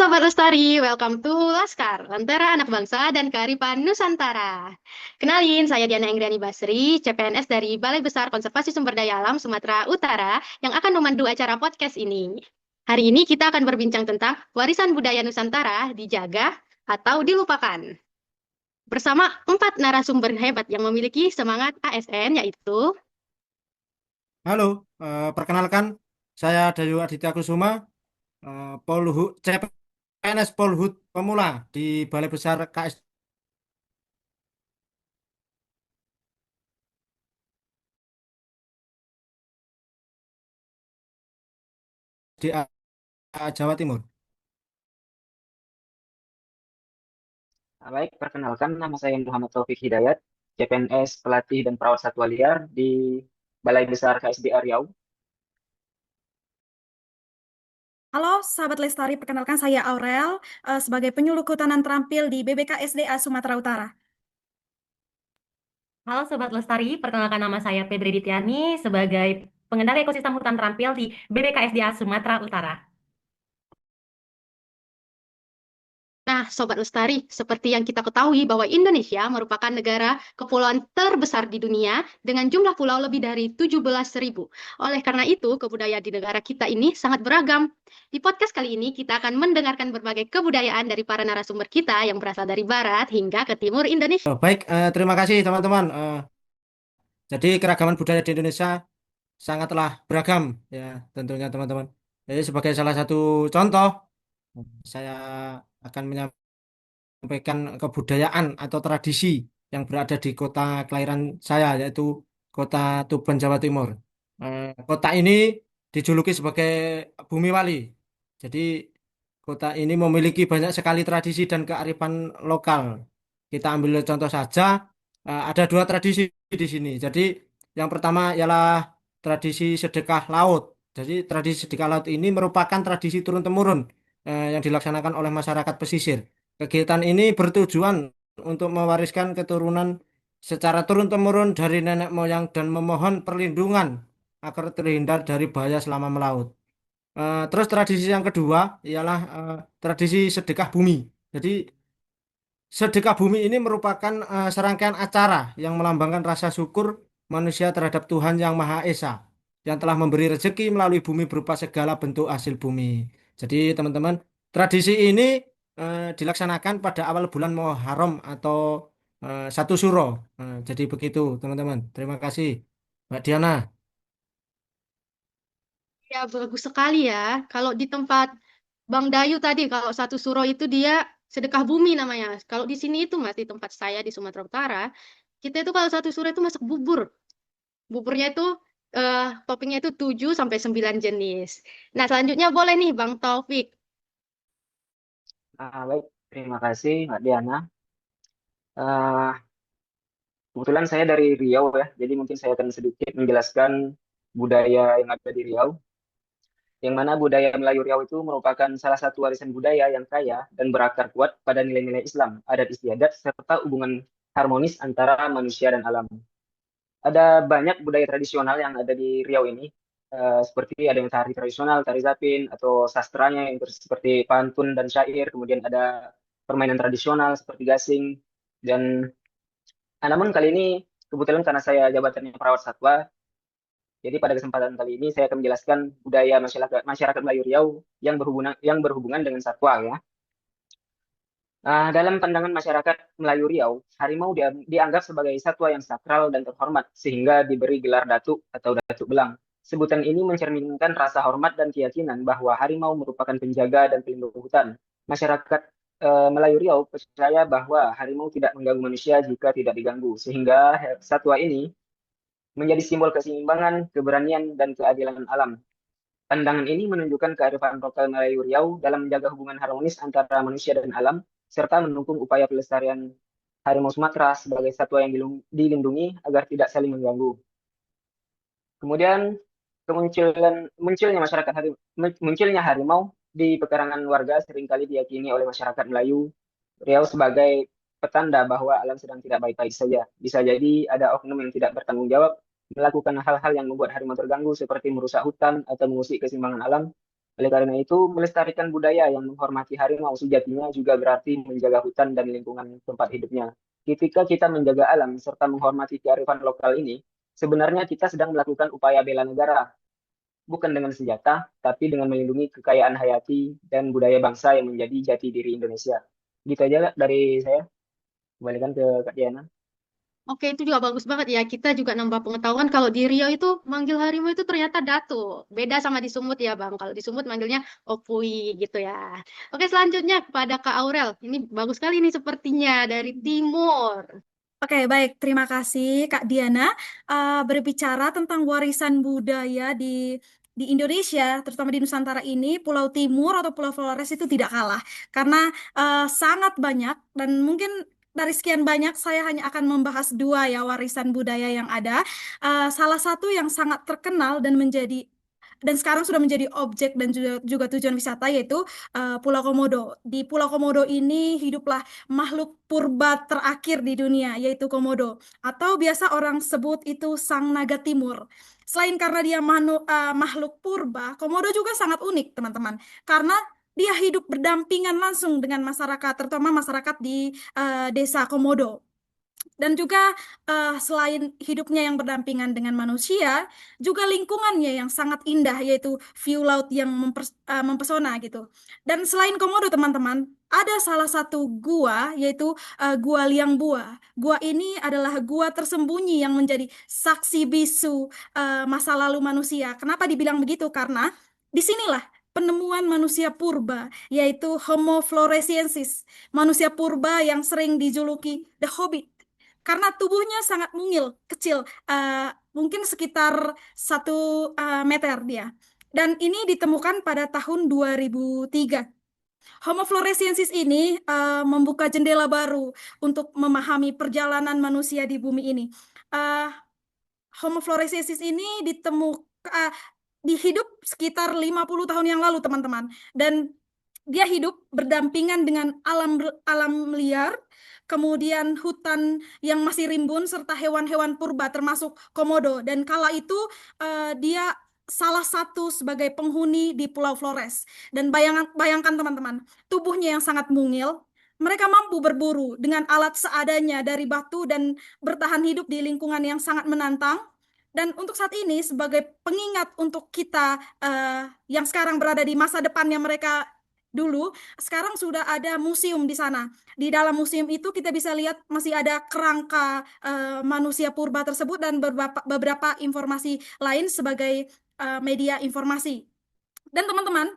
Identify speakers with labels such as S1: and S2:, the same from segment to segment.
S1: Sobat Lestari, welcome to Laskar, Lentera Anak Bangsa dan Kearifan Nusantara. Kenalin, saya Diana Engriani Basri, CPNS dari Balai Besar Konservasi Sumber Daya Alam Sumatera Utara yang akan memandu acara podcast ini. Hari ini kita akan berbincang tentang warisan budaya Nusantara dijaga atau dilupakan. Bersama 4 narasumber hebat yang memiliki semangat ASN, yaitu
S2: Halo, perkenalkan saya Dayu Aditya Kusuma, Polhut CPNS Polhut Pemula di Balai Besar KSDA Jawa Timur.
S3: Baik, perkenalkan nama saya Muhammad Taufik Hidayat, CPNS Pelatih dan Perawat Satwa Liar di Balai Besar KSDA Riau.
S4: Halo, sahabat Lestari, perkenalkan saya Aurel sebagai penyuluh kehutanan terampil di BBKSDA Sumatera Utara.
S5: Halo Sobat Lestari, perkenalkan nama saya Febri Dityani sebagai pengendali ekosistem hutan terampil di BBKSDA Sumatera Utara.
S1: Nah, Sobat Lestari, seperti yang kita ketahui bahwa Indonesia merupakan negara kepulauan terbesar di dunia dengan jumlah pulau lebih dari 17.000. Oleh karena itu, kebudayaan di negara kita ini sangat beragam. Di podcast kali ini, kita akan mendengarkan berbagai kebudayaan dari para narasumber kita yang berasal dari barat hingga ke timur Indonesia.
S2: Baik, terima kasih teman-teman. Jadi keragaman budaya di Indonesia sangatlah beragam ya tentunya teman-teman. Jadi sebagai salah satu contoh, saya akan menyampaikan kebudayaan atau tradisi yang berada di kota kelahiran saya yaitu kota Tuban, Jawa Timur. Kota ini dijuluki sebagai Bumi Wali. Jadi kota ini memiliki banyak sekali tradisi dan kearifan lokal. Kita ambil contoh saja, ada dua tradisi di sini. Jadi yang pertama ialah tradisi sedekah laut. Jadi tradisi sedekah laut ini merupakan tradisi turun-temurun yang dilaksanakan oleh masyarakat pesisir. Kegiatan ini bertujuan untuk mewariskan keturunan secara turun-temurun dari nenek moyang dan memohon perlindungan agar terhindar dari bahaya selama melaut. Terus tradisi yang kedua ialah tradisi sedekah bumi. Jadi sedekah bumi ini merupakan serangkaian acara yang melambangkan rasa syukur manusia terhadap Tuhan Yang Maha Esa yang telah memberi rezeki melalui bumi berupa segala bentuk hasil bumi. Jadi teman-teman, tradisi ini dilaksanakan pada awal bulan Muharram atau 1 Suro. Jadi begitu teman-teman. Terima kasih, Mbak Diana.
S1: Ya, bagus sekali ya. Kalau di tempat Bang Dayu tadi, kalau 1 Suro itu dia sedekah bumi namanya. Kalau di sini itu Mas, di tempat saya di Sumatera Utara, kita itu kalau 1 Suro itu masak bubur. Buburnya itu toppingnya itu 7 sampai 9 jenis. Nah, selanjutnya boleh nih Bang Taufik.
S3: Baik, terima kasih Mbak Diana. Ah, Kebetulan saya dari Riau ya, jadi mungkin saya akan sedikit menjelaskan budaya yang ada di Riau. Yang mana budaya Melayu Riau itu merupakan salah satu warisan budaya yang kaya dan berakar kuat pada nilai-nilai Islam, adat istiadat, serta hubungan harmonis antara manusia dan alam. Ada banyak budaya tradisional yang ada di Riau ini, seperti ada yang tari tradisional, tari zapin, atau sastranya yang seperti pantun dan syair, kemudian ada permainan tradisional seperti gasing, dan namun kali ini kebetulan karena saya jabatannya perawat satwa, jadi pada kesempatan kali ini saya akan menjelaskan budaya masyarakat masyarakat Melayu Riau yang berhubungan dengan satwa ya. Dalam pandangan masyarakat Melayu Riau, harimau dianggap sebagai satwa yang sakral dan terhormat, sehingga diberi gelar datuk atau datuk belang. Sebutan ini mencerminkan rasa hormat dan keyakinan bahwa harimau merupakan penjaga dan pelindung hutan. Masyarakat Melayu Riau percaya bahwa harimau tidak mengganggu manusia jika tidak diganggu, sehingga satwa ini menjadi simbol keseimbangan, keberanian, dan keadilan alam. Pandangan ini menunjukkan kearifan lokal Melayu Riau dalam menjaga hubungan harmonis antara manusia dan alam, serta mendukung upaya pelestarian harimau Sumatera sebagai satwa yang dilindungi agar tidak saling mengganggu. Kemudian munculnya harimau di pekarangan warga seringkali diyakini oleh masyarakat Melayu Riau sebagai petanda bahwa alam sedang tidak baik-baik saja. Bisa jadi ada oknum yang tidak bertanggung jawab melakukan hal-hal yang membuat harimau terganggu seperti merusak hutan atau mengusik keseimbangan alam. Oleh karena itu, melestarikan budaya yang menghormati harimau sejatinya juga berarti menjaga hutan dan lingkungan tempat hidupnya. Ketika kita menjaga alam serta menghormati kearifan lokal ini, sebenarnya kita sedang melakukan upaya bela negara, bukan dengan senjata, tapi dengan melindungi kekayaan hayati dan budaya bangsa yang menjadi jati diri Indonesia. Gitu aja Kak, dari saya. Kembalikan ke Kak Diana.
S1: Oke, itu juga bagus banget ya. Kita juga nambah pengetahuan kalau di Riau itu manggil harimau itu ternyata datu. Beda sama di Sumut ya, Bang. Kalau di Sumut manggilnya opui gitu ya. Oke, selanjutnya kepada Kak Aurel. Ini bagus sekali nih sepertinya dari timur.
S4: Oke, baik. Terima kasih, Kak Diana. Berbicara tentang warisan budaya di Indonesia, terutama di Nusantara ini, Pulau Timur atau Pulau Flores itu tidak kalah. Karena sangat banyak, dan mungkin dari sekian banyak, saya hanya akan membahas dua ya warisan budaya yang ada. Salah satu yang sangat terkenal dan sekarang sudah menjadi objek dan juga tujuan wisata, yaitu Pulau Komodo. Di Pulau Komodo ini hiduplah makhluk purba terakhir di dunia, yaitu Komodo, atau biasa orang sebut itu Sang Naga Timur. Selain karena dia makhluk purba, Komodo juga sangat unik, teman-teman, karena dia hidup berdampingan langsung dengan masyarakat, terutama masyarakat di desa Komodo. Dan juga selain hidupnya yang berdampingan dengan manusia, juga lingkungannya yang sangat indah, yaitu view laut yang mempesona gitu. Dan selain Komodo, teman-teman, ada salah satu gua, yaitu Gua Liang Bua. Gua ini adalah gua tersembunyi yang menjadi saksi bisu masa lalu manusia. Kenapa dibilang begitu? Karena disinilah penemuan manusia purba, yaitu Homo floresiensis, manusia purba yang sering dijuluki The Hobbit karena tubuhnya sangat mungil, kecil, mungkin sekitar 1 meter dia. Dan ini ditemukan pada tahun 2003. Homo floresiensis ini membuka jendela baru untuk memahami perjalanan manusia di bumi ini. Uh, Homo floresiensis ini dihidup sekitar 50 tahun yang lalu, teman-teman. Dan dia hidup berdampingan dengan alam liar, kemudian hutan yang masih rimbun, serta hewan-hewan purba termasuk komodo. Dan kala itu dia salah satu sebagai penghuni di Pulau Flores. Dan bayangkan teman-teman, tubuhnya yang sangat mungil, mereka mampu berburu dengan alat seadanya dari batu dan bertahan hidup di lingkungan yang sangat menantang. Dan untuk saat ini, sebagai pengingat untuk kita yang sekarang berada di masa depannya mereka dulu, sekarang sudah ada museum di sana. Di dalam museum itu kita bisa lihat masih ada kerangka manusia purba tersebut dan beberapa informasi lain sebagai media informasi. Dan teman-teman,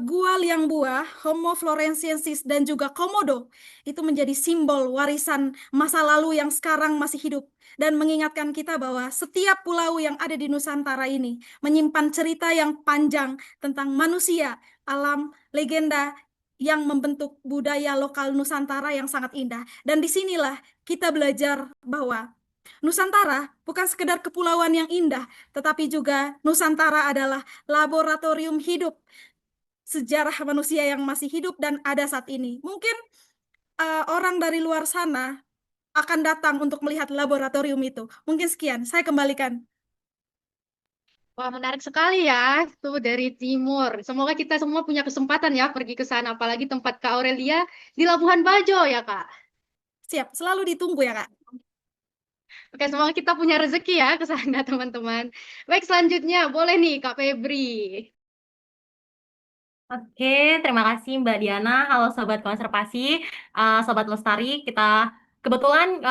S4: Gua Liang Bua, Homo floresiensis, dan juga Komodo itu menjadi simbol warisan masa lalu yang sekarang masih hidup dan mengingatkan kita bahwa setiap pulau yang ada di Nusantara ini menyimpan cerita yang panjang tentang manusia, alam, legenda yang membentuk budaya lokal Nusantara yang sangat indah. Dan disinilah kita belajar bahwa Nusantara bukan sekedar kepulauan yang indah, tetapi juga Nusantara adalah laboratorium hidup sejarah manusia yang masih hidup dan ada saat ini. Mungkin orang dari luar sana akan datang untuk melihat laboratorium itu. Mungkin sekian, saya kembalikan.
S1: Wah, menarik sekali ya, tuh dari timur. Semoga kita semua punya kesempatan ya pergi ke sana, apalagi tempat Kak Aurelia di Labuhan Bajo ya, Kak.
S4: Siap, selalu ditunggu ya, Kak.
S1: Oke, semoga kita punya rezeki ya ke sana, teman-teman. Baik, selanjutnya boleh nih, Kak Febri.
S5: Oke, terima kasih Mbak Diana. Halo Sobat Konservasi, Sobat Lestari. Kita kebetulan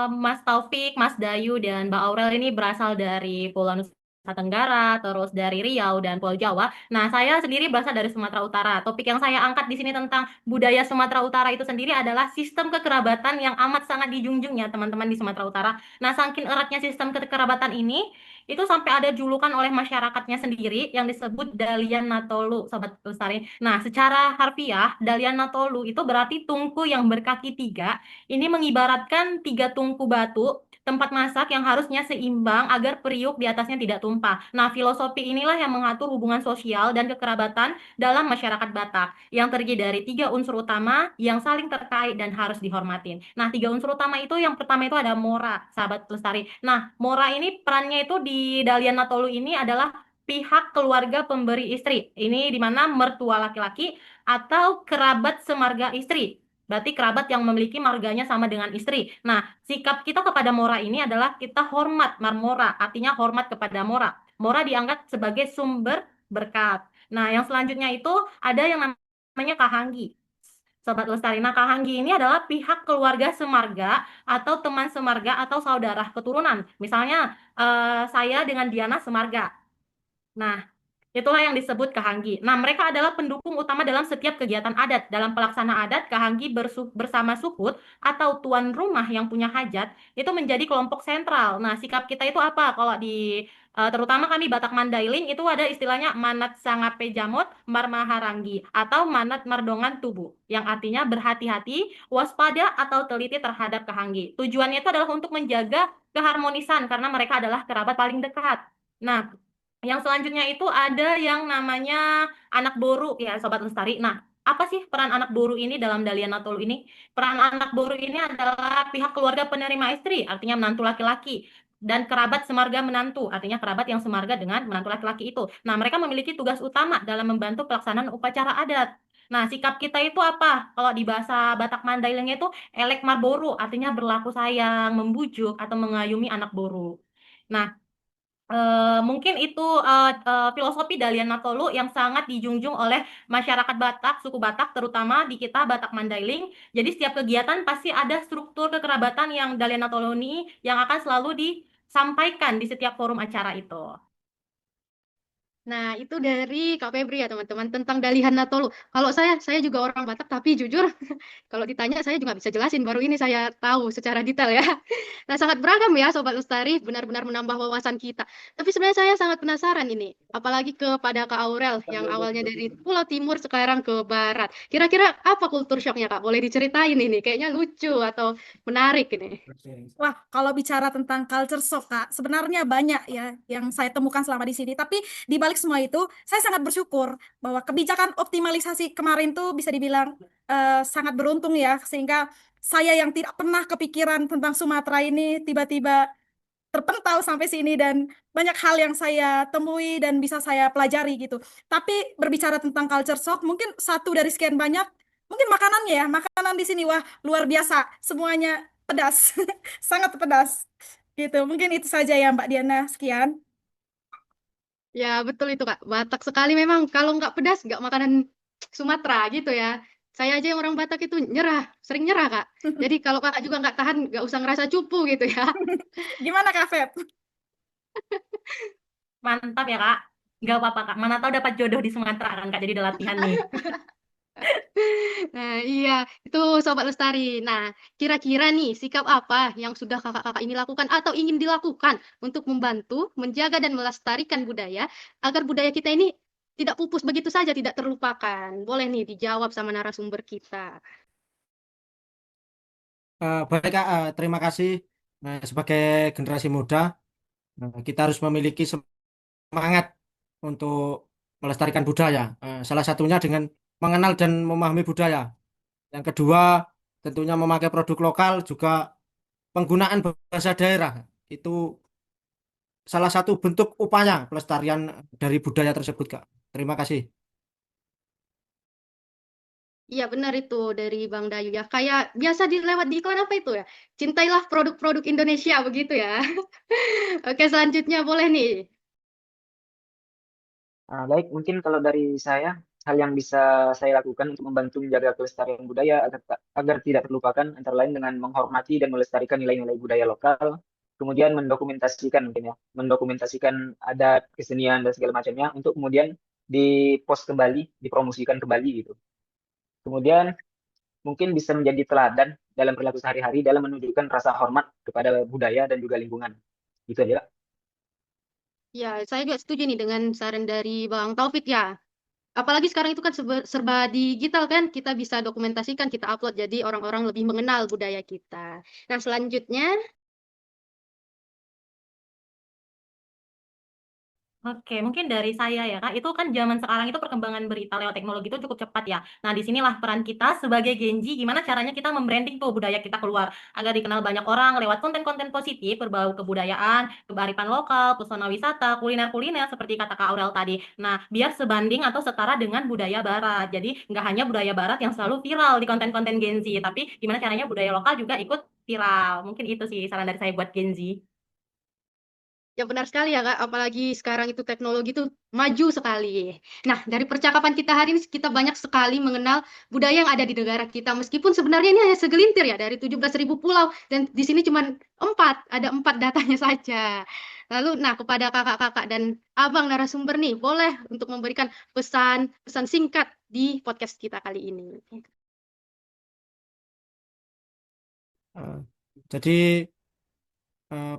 S5: Mas Taufik, Mas Dayu, dan Mbak Aurel ini berasal dari Pulau Nusa Tenggara, terus dari Riau dan Pulau Jawa. Nah, saya sendiri berasal dari Sumatera Utara. Topik yang saya angkat di sini tentang budaya Sumatera Utara itu sendiri adalah sistem kekerabatan yang amat sangat dijunjung ya teman-teman di Sumatera Utara. Nah, saking eratnya sistem kekerabatan ini, itu sampai ada julukan oleh masyarakatnya sendiri yang disebut Dalian Natolu, Sobat Lestari. Nah, secara harfiah, Dalian Natolu itu berarti tungku yang berkaki 3. Ini mengibaratkan 3 tungku batu, tempat masak yang harusnya seimbang agar periuk di atasnya tidak tumpah. Nah, filosofi inilah yang mengatur hubungan sosial dan kekerabatan dalam masyarakat Batak, yang terdiri dari 3 unsur utama yang saling terkait dan harus dihormatin. Nah, 3 unsur utama itu, yang pertama itu ada Mora, Sahabat Lestari. Nah, Mora ini perannya itu di Dalian Natolu ini adalah pihak keluarga pemberi istri. Ini di mana mertua laki-laki atau kerabat semarga istri. Berarti kerabat yang memiliki marganya sama dengan istri. Nah, sikap kita kepada Mora ini adalah kita hormat Marmora, artinya hormat kepada Mora. Mora dianggap sebagai sumber berkat. Nah, yang selanjutnya itu ada yang namanya Kahanggi. Sobat Lestari, nah Kahanggi ini adalah pihak keluarga semarga atau teman semarga atau saudara keturunan. Misalnya saya dengan Diana semarga. Nah, itulah yang disebut Kahanggi. Nah, mereka adalah pendukung utama dalam setiap kegiatan adat. Dalam pelaksana adat, Kahanggi bersama sukut atau tuan rumah yang punya hajat itu menjadi kelompok sentral. Nah, sikap kita itu apa? Kalau di terutama kami Batak Mandailing itu ada istilahnya manat sangape jamot marmaharangi atau manat mardongan tubuh yang artinya berhati-hati, waspada atau teliti terhadap Kahanggi. Tujuannya itu adalah untuk menjaga keharmonisan karena mereka adalah kerabat paling dekat. Nah, yang selanjutnya itu ada yang namanya anak boru ya Sobat Lestari. Nah, apa sih peran anak boru ini dalam Dalian Natolu ini? Peran anak boru ini adalah pihak keluarga penerima istri, artinya menantu laki-laki. Dan kerabat semarga menantu, artinya kerabat yang semarga dengan menantu laki-laki itu. Nah, mereka memiliki tugas utama dalam membantu pelaksanaan upacara adat. Nah, sikap kita itu apa? Kalau di bahasa Batak Mandailengnya itu elek marboru, artinya berlaku sayang, membujuk, atau mengayumi anak boru. Nah, mungkin itu filosofi Dalian Natolu yang sangat dijunjung oleh masyarakat Batak, suku Batak, terutama di kita Batak Mandailing. Jadi setiap kegiatan pasti ada struktur kekerabatan yang Dalian Natolu ini yang akan selalu disampaikan di setiap forum acara itu.
S1: Nah, itu dari Kak Febri ya teman-teman tentang Dalihan Natolu. Kalau saya juga orang Batak, tapi jujur kalau ditanya saya juga bisa jelasin. Baru ini saya tahu secara detail ya. Nah, sangat beragam ya Sobat Lestari, benar-benar menambah wawasan kita. Tapi sebenarnya saya sangat penasaran ini, apalagi kepada Kak Aurel yang awalnya dari Pulau Timur sekarang ke Barat. Kira-kira apa kultur shocknya Kak? Boleh diceritain ini? Kayaknya lucu atau menarik ini.
S4: Wah, kalau bicara tentang culture shock, Kak, sebenarnya banyak ya yang saya temukan selama di sini. Tapi di balik semua itu, saya sangat bersyukur bahwa kebijakan optimalisasi kemarin tuh bisa dibilang sangat beruntung ya, sehingga saya yang tidak pernah kepikiran tentang Sumatera ini tiba-tiba terpental sampai sini dan banyak hal yang saya temui dan bisa saya pelajari gitu. Tapi berbicara tentang culture shock, mungkin satu dari sekian banyak, mungkin makanannya ya, makanan di sini wah luar biasa, semuanya pedas, sangat pedas gitu. Mungkin itu saja ya Mbak Diana, sekian.
S1: Ya, betul itu Kak. Batak sekali memang kalau nggak pedas, nggak makanan Sumatera gitu ya. Saya aja yang orang Batak itu nyerah, sering nyerah Kak. Jadi kalau Kakak juga nggak tahan, nggak usah ngerasa cupu gitu ya.
S4: Gimana Kak Feb?
S5: Mantap ya Kak. Nggak apa-apa Kak, mana tahu dapat jodoh di Sumatera kan Kak, jadi ada latihan nih.
S1: Nah, iya, itu Sobat Lestari. Nah, kira-kira nih sikap apa yang sudah kakak-kakak ini lakukan atau ingin dilakukan untuk membantu, menjaga dan melestarikan budaya agar budaya kita ini tidak pupus begitu saja, tidak terlupakan. Boleh nih dijawab sama narasumber kita.
S2: Baik Kak, terima kasih. Nah, sebagai generasi muda, kita harus memiliki semangat untuk melestarikan budaya. Salah satunya dengan mengenal dan memahami budaya. Yang kedua, tentunya memakai produk lokal, juga penggunaan bahasa daerah. Itu salah satu bentuk upaya pelestarian dari budaya tersebut, Kak. Terima kasih.
S1: Iya, benar itu dari Bang Dayu ya. Kayak biasa dilewat di iklan apa itu ya? Cintailah produk-produk Indonesia begitu ya. Oke, selanjutnya boleh nih.
S3: Baik, mungkin kalau dari saya, hal yang bisa saya lakukan untuk membantu menjaga kelestarian budaya agar tidak terlupakan, antara lain dengan menghormati dan melestarikan nilai-nilai budaya lokal, kemudian mendokumentasikan mungkin ya, mendokumentasikan adat, kesenian, dan segala macamnya, untuk kemudian dipost kembali, dipromosikan kembali gitu. Kemudian mungkin bisa menjadi teladan dalam perilaku sehari-hari dalam menunjukkan rasa hormat kepada budaya dan juga lingkungan. Gitu aja.
S1: Ya, saya juga setuju nih dengan saran dari Bang Taufik ya. Apalagi sekarang itu kan serba digital kan, kita bisa dokumentasikan, kita upload, jadi orang-orang lebih mengenal budaya kita. Nah, selanjutnya,
S5: Oke, mungkin dari saya ya Kak, itu kan zaman sekarang itu perkembangan berita lewat teknologi itu cukup cepat ya. Nah, disinilah peran kita sebagai Gen Z, gimana caranya kita membranding tuh budaya kita keluar, agar dikenal banyak orang lewat konten-konten positif, berbau kebudayaan, kearifan lokal, pesona wisata, kuliner-kuliner, seperti kata Kak Aurel tadi. Nah, biar sebanding atau setara dengan budaya barat. Jadi, nggak hanya budaya barat yang selalu viral di konten-konten Gen Z, tapi gimana caranya budaya lokal juga ikut viral. Mungkin itu sih saran dari saya buat Gen Z.
S1: Ya benar sekali ya Kak, apalagi sekarang itu teknologi itu maju sekali. Nah, dari percakapan kita hari ini kita banyak sekali mengenal budaya yang ada di negara kita. Meskipun sebenarnya ini hanya segelintir ya dari 17.000 pulau dan di sini cuma ada 4 datanya saja. Lalu, nah kepada kakak-kakak dan abang narasumber nih, boleh untuk memberikan pesan singkat di podcast kita kali ini.
S2: Eh, jadi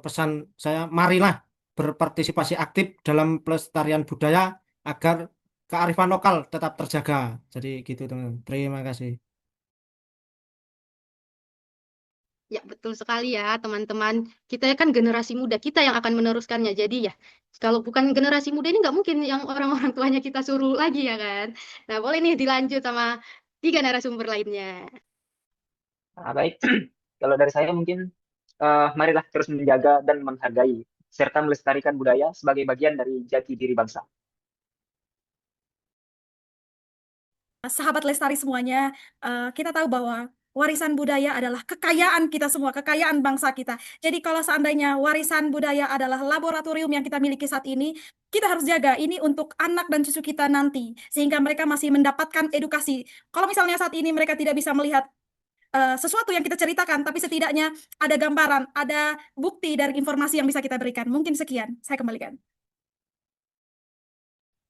S2: pesan saya, marilah berpartisipasi aktif dalam pelestarian budaya agar kearifan lokal tetap terjaga. Jadi gitu teman-teman. Terima kasih.
S1: Ya, betul sekali ya, teman-teman. Kita kan generasi muda, kita yang akan meneruskannya. Jadi ya, kalau bukan generasi muda ini nggak mungkin yang orang-orang tuanya kita suruh lagi ya kan. Nah, boleh nih dilanjut sama 3 narasumber lainnya.
S3: Baik, kalau dari saya mungkin marilah terus menjaga dan menghargai serta melestarikan budaya sebagai bagian dari jati diri bangsa.
S4: Sahabat Lestari semuanya, kita tahu bahwa warisan budaya adalah kekayaan kita semua, kekayaan bangsa kita. Jadi kalau seandainya warisan budaya adalah laboratorium yang kita miliki saat ini, kita harus jaga ini untuk anak dan cucu kita nanti, sehingga mereka masih mendapatkan edukasi. Kalau misalnya saat ini mereka tidak bisa melihat sesuatu yang kita ceritakan, tapi setidaknya ada gambaran, ada bukti dari informasi yang bisa kita berikan. Mungkin sekian, saya kembalikan.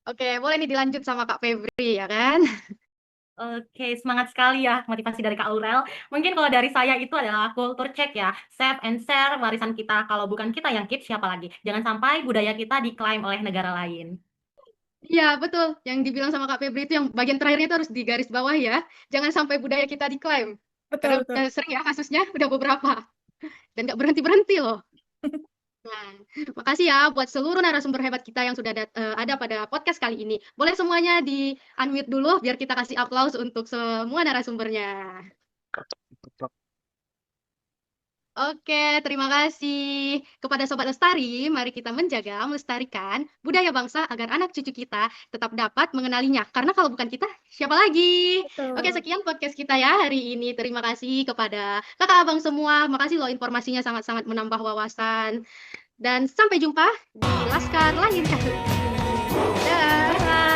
S1: Oke, boleh nih dilanjut sama Kak Febri ya kan.
S5: Oke, semangat sekali ya motivasi dari Kak Aurel. Mungkin kalau dari saya itu adalah kultur check ya. Save and share warisan kita. Kalau bukan kita yang keep, siapa lagi? Jangan sampai budaya kita diklaim oleh negara lain.
S1: Iya, betul. Yang dibilang sama Kak Febri itu yang bagian terakhirnya itu harus digaris bawah ya. Jangan sampai budaya kita diklaim. Karena
S4: Betul, betul.
S1: sering ya kasusnya, udah beberapa. Dan nggak berhenti-berhenti loh. Nah, makasih ya buat seluruh narasumber hebat kita yang sudah ada pada podcast kali ini. Boleh semuanya di-unmute dulu biar kita kasih aplaus untuk semua narasumbernya. Oke, terima kasih. Kepada Sobat Lestari, mari kita menjaga, melestarikan budaya bangsa agar anak cucu kita tetap dapat mengenalinya. Karena kalau bukan kita, siapa lagi? Oke,
S4: Betul.
S1: sekian podcast kita ya hari ini. Terima kasih kepada kakak abang semua. Makasih loh informasinya sangat-sangat menambah wawasan. Dan sampai jumpa di Laskar Lahir kali ini. Dah.
S5: Bye-bye.